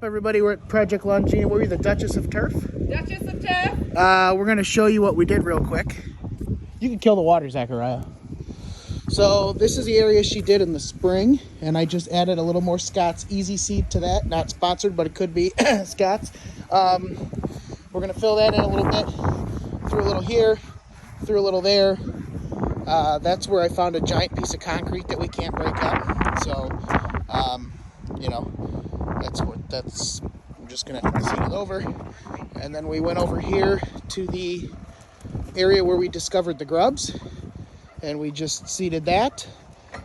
up, everybody? We're at Project Longina. We're the Duchess of Turf. Duchess of Turf. We're going to show you what we did real quick. You can kill the water, Zachariah. So this is the area she did in the spring, and I just added a little more Scott's Easy Seed to that. Not sponsored, but it could be Scott's. We're going to fill that in a little bit. Through a little here, through a little there. That's where I found a giant piece of concrete that we can't break up. So, you know, I'm just going to seed it over. And then we went over here to the area where we discovered the grubs. And we just seeded that.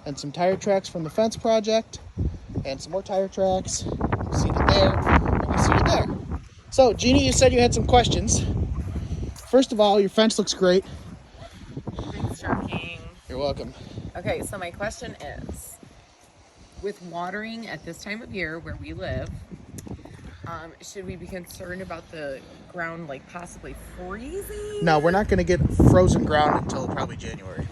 And some tire tracks from the fence project. And some more tire tracks. Seeded there. And we seeded there. So, Jeannie, you said you had some questions. First of all, your fence looks great. Thanks, King. You're welcome. Okay, so my question is, with watering at this time of year where we live, should we be concerned about the ground like possibly freezing? No, we're not going to get frozen ground until probably January.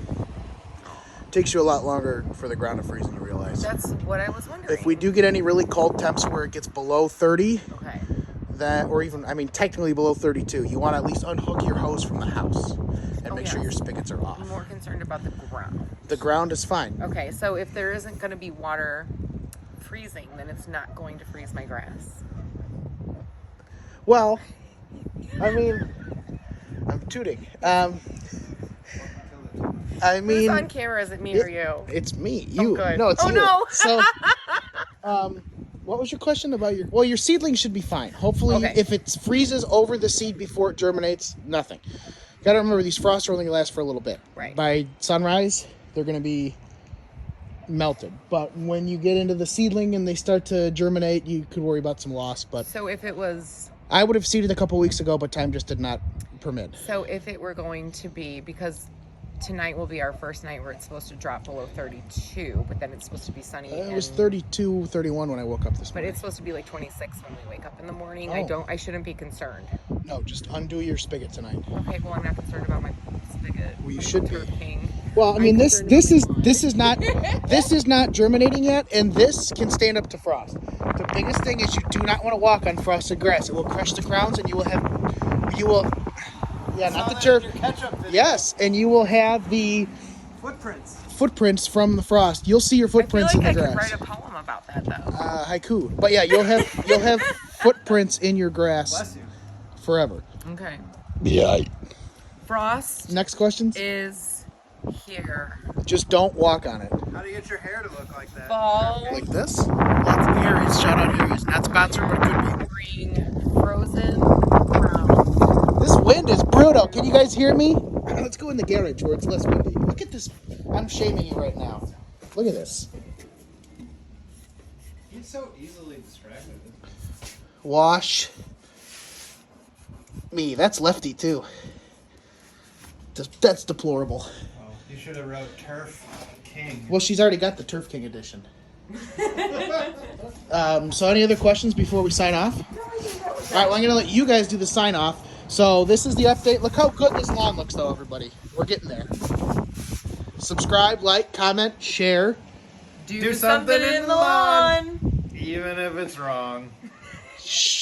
Takes you a lot longer for the ground to freeze than you realize. That's what I was wondering. If we do get any really cold temps where it gets below 30, okay. That, or even, I mean, technically below 32, you want to at least unhook your hose from the house and make sure your spigots are off. I'm more concerned about the ground. The ground is fine. Okay, so if there isn't going to be water freezing, then it's not going to freeze my grass. Well, I mean, I'm tooting. I mean, who's on camera? Is it me or you? It's me. You. Oh, good. No, it's you. No. So, what was your question about your seedling should be fine. Hopefully, okay. If it freezes over the seed before it germinates, nothing. Got to remember, these frosts only last for a little bit. Right. By sunrise, they're going to be melted. But when you get into the seedling and they start to germinate, you could worry about some loss. But so if it was... I would have seeded a couple weeks ago, but time just did not permit. So if it were going to be, because tonight will be our first night where it's supposed to drop below 32, but then it's supposed to be sunny. It was 32, 31 when I woke up this morning. But it's supposed to be like 26 when we wake up in the morning. Oh. I shouldn't be concerned. No, just undo your spigot tonight. Okay, well, I'm not concerned about my spigot. Well, you should be. King. Well, I mean, this is not germinating yet, and this can stand up to frost. The biggest thing is you do not want to walk on frosted grass. It will crush the crowns, and not the turf. Yes, and you will have the footprints from the frost. You'll see your footprints in the grass. I could write a poem about that though. Haiku, but yeah, you'll have footprints in your grass. Bless you. Forever. Okay. Yeah. Frost. Next questions? Is here. Just don't walk on it. How do you get your hair to look like that? Fall. Like this? Lots of Aries. Shout out Aries. Not sponsored, but it could be. Green. Frozen. Brown. This wind is brutal. Can you guys hear me? Let's go in the garage where it's less windy. Look at this. I'm shaming you right now. Look at this. He's so easily distracted. Wash. Me. That's Lefty, too. That's deplorable. Oh, you should have wrote Turf King. Well, she's already got the Turf King edition. So any other questions before we sign off? All right, well, I'm going to let you guys do the sign off. So this is the update. Look how good this lawn looks, though, everybody. We're getting there. Subscribe, like, comment, share. Do something in the lawn. Even if it's wrong. Shh.